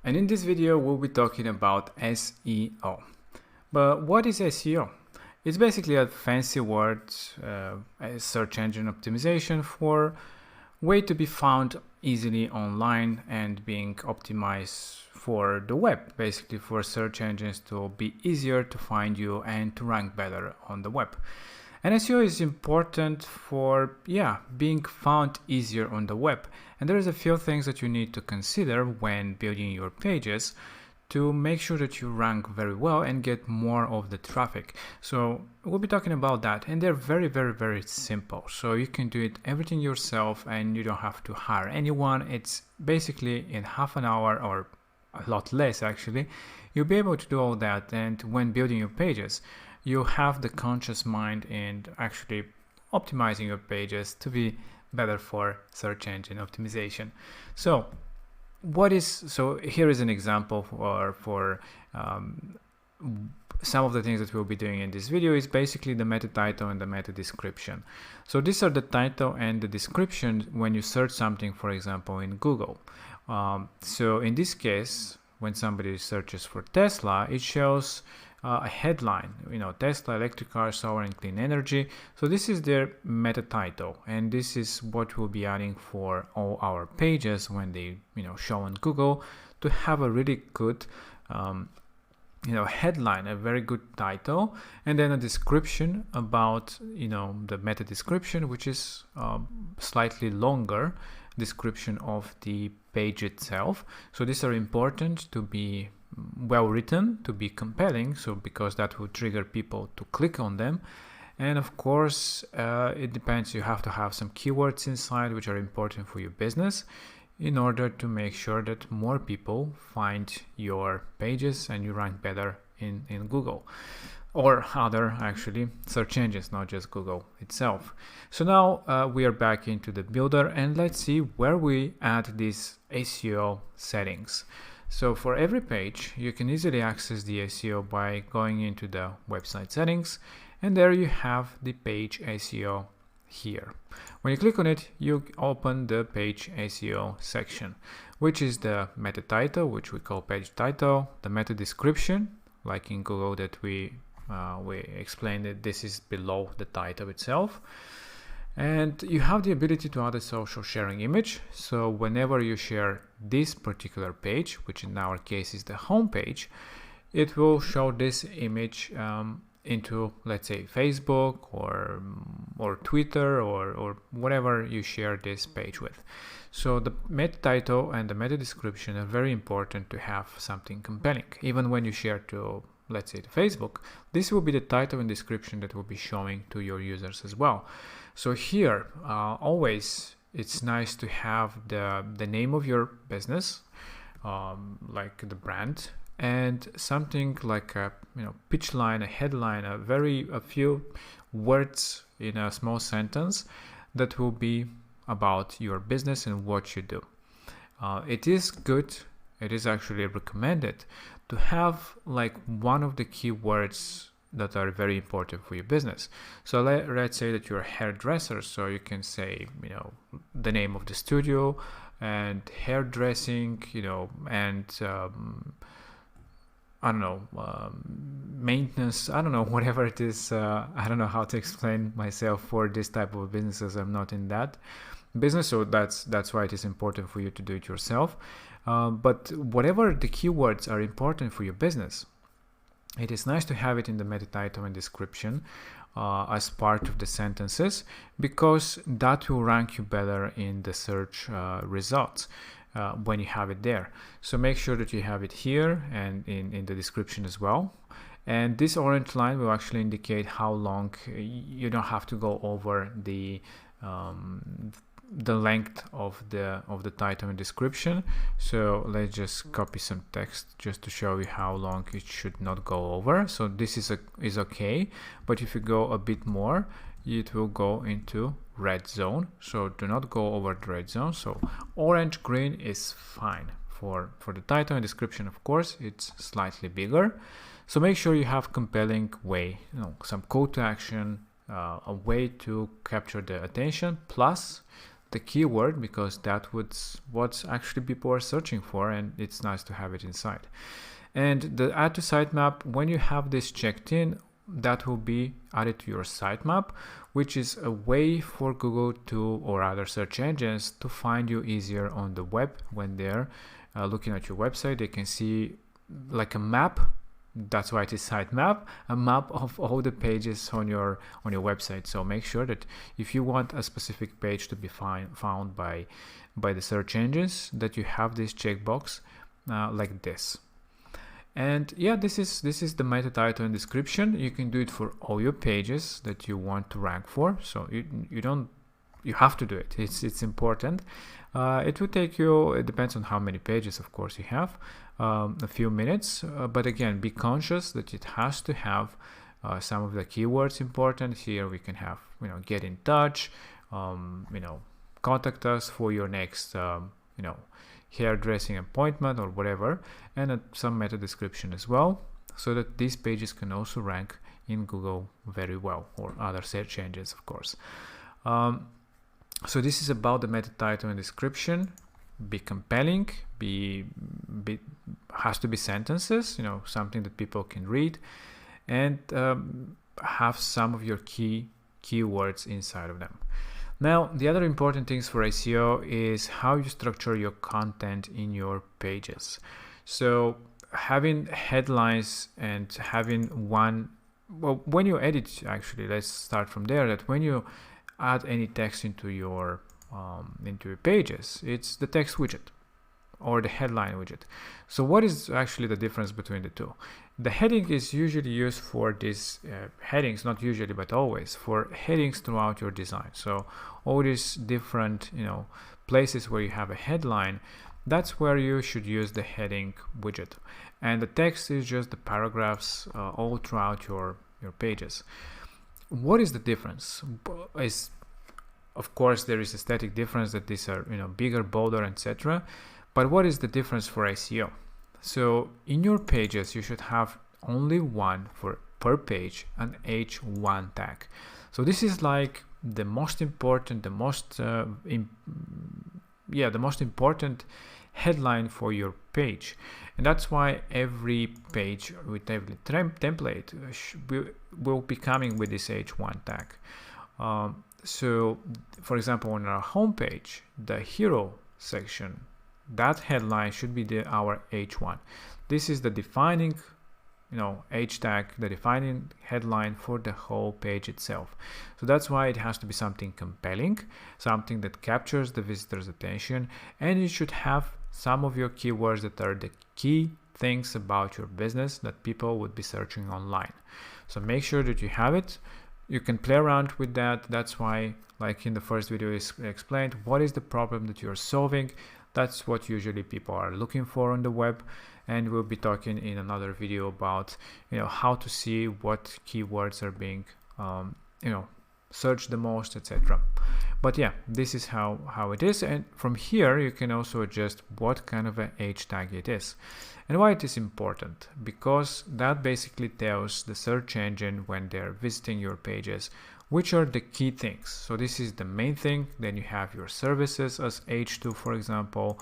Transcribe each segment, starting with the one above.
And in this video we'll be talking about SEO. But what is SEO? It's basically a fancy word, a search engine optimization for way to be found easily online and being optimized for the web, basically for search engines to be easier to find you and to rank better on the web. And SEO is important for being found easier on the web. And there's a few things that you need to consider when building your pages to make sure that you rank very well and get more of the traffic. So we'll be talking about that, and they're very, very, very simple. So you can do it everything yourself and you don't have to hire anyone. It's basically in half an hour or a lot less actually, you'll be able to do all that. And when building your pages, you have the conscious mind in actually optimizing your pages to be better for search engine optimization. So here is an example for some of the things that we'll be doing in this video is basically the meta title and the meta description. So these are the title and the description when you search something, for example, in Google. So in this case, when somebody searches for Tesla, it shows a headline, Tesla electric car, solar and clean energy. So this is their meta title, and this is what we'll be adding for all our pages when they show on Google, to have a really good headline, a very good title, and then a description about the meta description, which is slightly longer description of the page itself. So these are important to be well written, to be compelling, so because that will trigger people to click on them. And of course it depends, you have to have some keywords inside which are important for your business in order to make sure that more people find your pages and you rank better in Google or other actually search engines, not just Google itself. So now we are back into the builder, and let's see where we add these SEO settings. So for every page, you can easily access the SEO by going into the website settings, and there you have the page SEO here. When you click on it, you open the page SEO section, which is the meta title, which we call page title, the meta description, like in Google that we explained that this is below the title itself. And you have the ability to add a social sharing image. So whenever you share this particular page, which in our case is the home page, it will show this image into, let's say, Facebook or Twitter or whatever you share this page with. So the meta title and the meta description are very important to have something compelling. Even when you share to, let's say, to Facebook, this will be the title and description that will be showing to your users as well. So here, always it's nice to have the name of your business, like the brand, and something like a pitch line, a headline, a few words in a small sentence that will be about your business and what you do. It is good, it is actually recommended to have like one of the keywords that are very important for your business. So let's say that you're a hairdresser, so you can say the name of the studio and hairdressing, and I don't know, maintenance, I don't know, whatever it is. I don't know how to explain myself for this type of businesses. I'm not in that business, so that's why it is important for you to do it yourself. But whatever the keywords are important for your business, it is nice to have it in the meta title and description as part of the sentences, because that will rank you better in the search results when you have it there. So make sure that you have it here and in the description as well. And this orange line will actually indicate how long. You don't have to go over the length of the title and description. So let's just copy some text just to show you how long it should not go over. So this is okay, but if you go a bit more, it will go into red zone. So do not go over the red zone. So orange green is fine for the title and description. Of course, it's slightly bigger. So make sure you have compelling way, some call to action, a way to capture the attention, plus the keyword, because that was what actually people are searching for, and it's nice to have it inside. And the add to sitemap, when you have this checked in, that will be added to your sitemap, which is a way for Google to, or other search engines, to find you easier on the web. When they're looking at your website, they can see like a map. That's why it is sitemap, a map of all the pages on your website. So make sure that if you want a specific page to be found by the search engines, that you have this checkbox like this. And yeah, this is the meta title and description. You can do it for all your pages that you want to rank for. So you have to do it. It's important. It will take you, it depends on how many pages, of course, you have, a few minutes. But again, be conscious that it has to have some of the keywords important. Here we can have, get in touch, contact us for your next, hairdressing appointment or whatever, and some meta description as well, so that these pages can also rank in Google very well, or other search engines, of course. So this is about the meta title and description. Be compelling, has to be sentences, something that people can read, and have some of your keywords inside of them. Now, the other important things for SEO is how you structure your content in your pages. So having headlines and having when you edit, actually, let's start from there, that when you add any text into your pages, it's the text widget or the headline widget. So what is actually the difference between the two? The heading is usually used for these headings, not usually, but always for headings throughout your design. So all these different, places where you have a headline, that's where you should use the heading widget. And the text is just the paragraphs all throughout your pages. What is the difference? Of course, there is a static difference that these are, bigger, bolder, etc. But what is the difference for SEO? So in your pages, you should have only one per page, an H1 tag. So this is like the most important, the most important headline for your page. And that's why every page with every template will be coming with this H1 tag. So for example, on our homepage, the hero section, that headline should be our H1. This is the defining, H tag, the defining headline for the whole page itself. So that's why it has to be something compelling, something that captures the visitor's attention, and you should have some of your keywords that are the key things about your business that people would be searching online. So make sure that you have it. You can play around with that. That's why, like in the first video is explained, what is the problem that you're solving. That's what usually people are looking for on the web, and we'll be talking in another video about how to see what keywords are being searched the most, etc. But yeah, this is how it is, and from here you can also adjust what kind of a H tag it is. And why it is important? Because that basically tells the search engine when they're visiting your pages which are the key things. So this is the main thing. Then you have your services as H2, for example.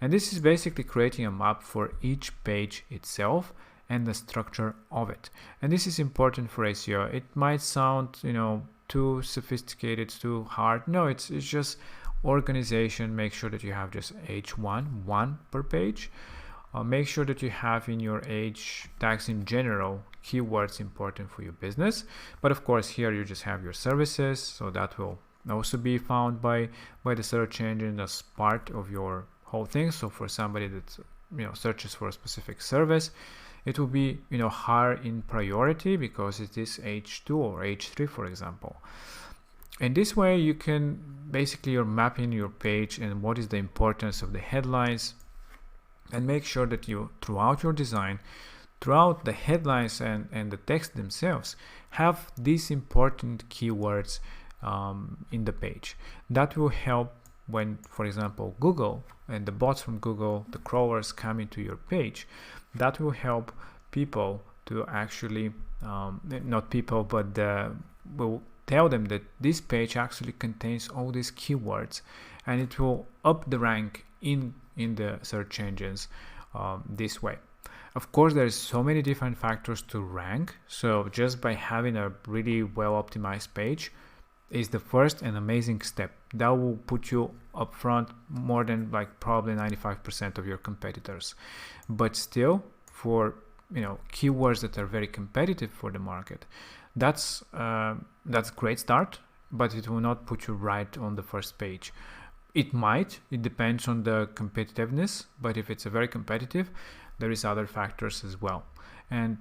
And this is basically creating a map for each page itself and the structure of it. And this is important for SEO. It might sound, too sophisticated, too hard. No, it's just organization. Make sure that you have just H1, one per page. Make sure that you have in your H tags in general keywords important for your business. But of course, here you just have your services, so that will also be found by the search engine as part of your whole thing. So for somebody that searches for a specific service, it will be higher in priority because it is H2 or H3, for example. And this way you can you're mapping your page and what is the importance of the headlines, and make sure that you, throughout your design, throughout the headlines and the text themselves, have these important keywords in the page. That will help when, for example, Google and the bots from Google, the crawlers, come into your page. That will help people to actually, not people, but will tell them that this page actually contains all these keywords, and it will up the rank in the search engines this way. Of course, there's so many different factors to rank, so just by having a really well optimized page is the first and amazing step. That will put you up front more than like probably 95% of your competitors. But still, for keywords that are very competitive for the market, that's great start, but it will not put you right on the first page. It depends on the competitiveness, but if it's a very competitive, there is other factors as well. And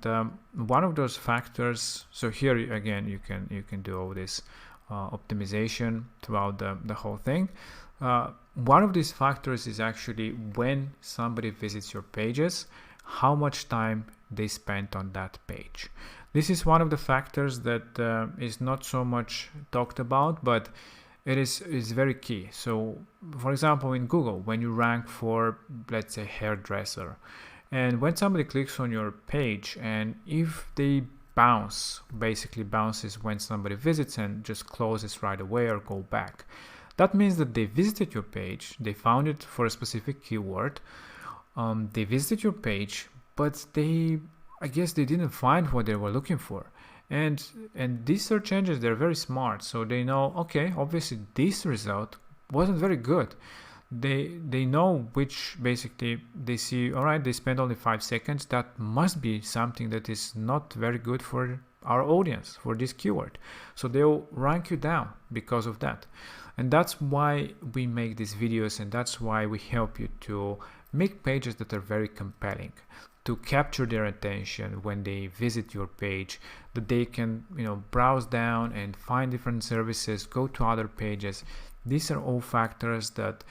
one of those factors, so here again you can do all this optimization throughout the whole thing. One of these factors is actually when somebody visits your pages, how much time they spent on that page. This is one of the factors that is not so much talked about, but it is very key. So for example, in Google, when you rank for, let's say, hairdresser, and when somebody clicks on your page, and if they basically bounces when somebody visits and just closes right away or go back, that means that they visited your page, they found it for a specific keyword, they visited your page, but I guess they didn't find what they were looking for. And these search engines, they're very smart, so they know, okay, obviously this result wasn't very good. They know which, basically they see, all right, they spent only 5 seconds, that must be something that is not very good for our audience, for this keyword. So they'll rank you down because of that. And that's why we make these videos, and that's why we help you to make pages that are very compelling, to capture their attention when they visit your page, that they can browse down and find different services, go to other pages. These are all factors that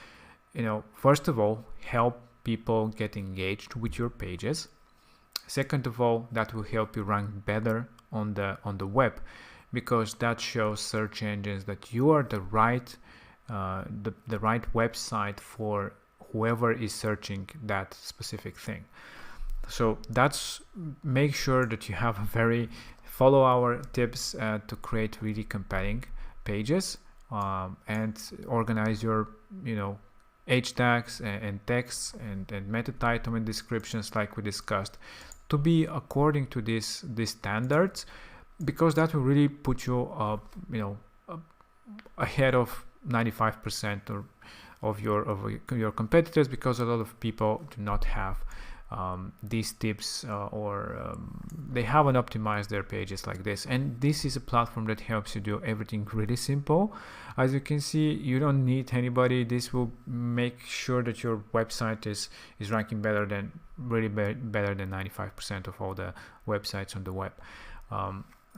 first of all help people get engaged with your pages. Second of all, that will help you rank better on the web, because that shows search engines that you are the right website for whoever is searching that specific thing. So make sure that you have follow our tips to create really compelling pages, and organize your Htags and texts and meta title and descriptions like we discussed to be according to these standards, because that will really put you ahead of 95% of your competitors, because a lot of people do not have these tips, or they haven't optimized their pages like this. And this is a platform that helps you do everything really simple. As you can see, you don't need anybody. This will make sure that your website is ranking better than 95% of all the websites on the web.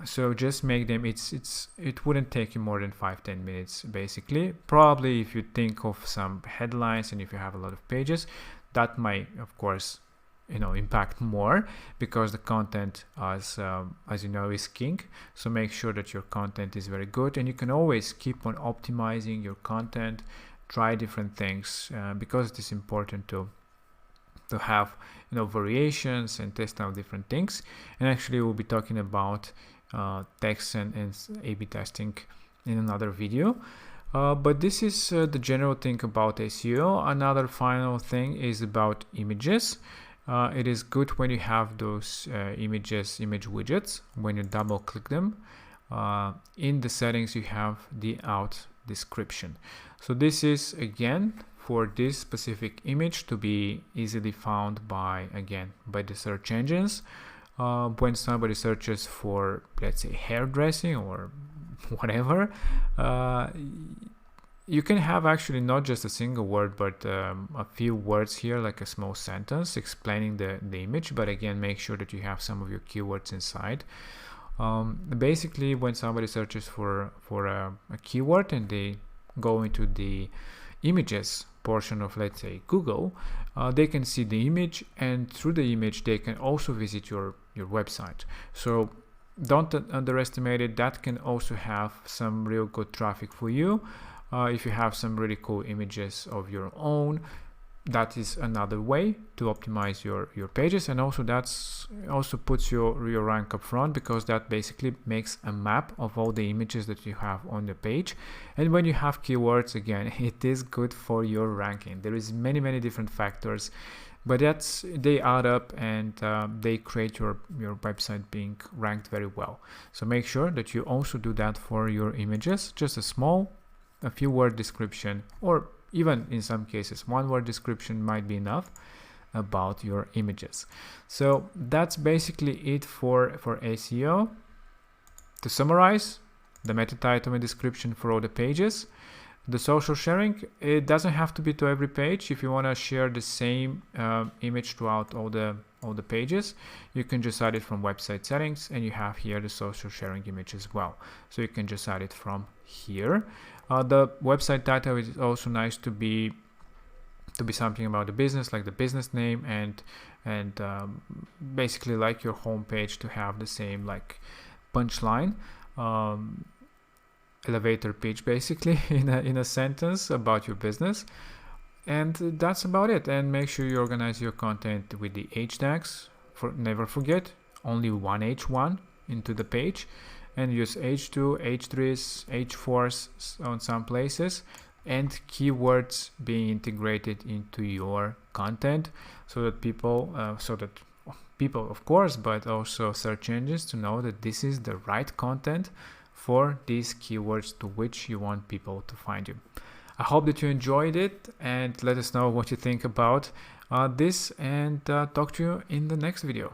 So just make them, it wouldn't take you more than 5-10 minutes basically. Probably if you think of some headlines and if you have a lot of pages, that might of course impact more, because the content, as you know, is king. So make sure that your content is very good, and you can always keep on optimizing your content, try different things, because it is important to have variations and test out different things. And actually we'll be talking about text and A/B testing in another video. But this is the general thing about SEO. Another final thing is about images. It is good when you have those image widgets. When you double click them, in the settings you have the out description. So this is again for this specific image to be easily found by the search engines. When somebody searches for, let's say, hairdressing or whatever, you can have actually not just a single word, but a few words here, like a small sentence explaining the image. But again, make sure that you have some of your keywords inside. Basically, when somebody searches for a keyword and they go into the images portion of, let's say, Google, they can see the image, and through the image they can also visit your website. So don't underestimate it. That can also have some real good traffic for you. If you have some really cool images of your own, that is another way to optimize your pages, and also that's also puts your rank up front, because that basically makes a map of all the images that you have on the page. And when you have keywords, again, it is good for your ranking. There is many different factors, but they add up, and they create your website being ranked very well. So make sure that you also do that for your images. Just a few word description, or even in some cases one word description might be enough about your images. So that's basically it for SEO. To summarize, the meta title and description for all the pages. The social sharing, it doesn't have to be to every page. If you want to share the same image throughout all the pages, you can just add it from website settings, and you have here the social sharing image as well. So you can just add it from here. The website title is also nice to be something about the business, like the business name, and basically like your homepage to have the same like punchline. Elevator pitch basically in a sentence about your business, and that's about it. And make sure you organize your content with the Htags. Never forget, only one H1 into the page, and use H2, H3s, H4s on some places, and keywords being integrated into your content, so that people of course, but also search engines, to know that this is the right content for these keywords to which you want people to find you. I hope that you enjoyed it, and let us know what you think about this, and talk to you in the next video.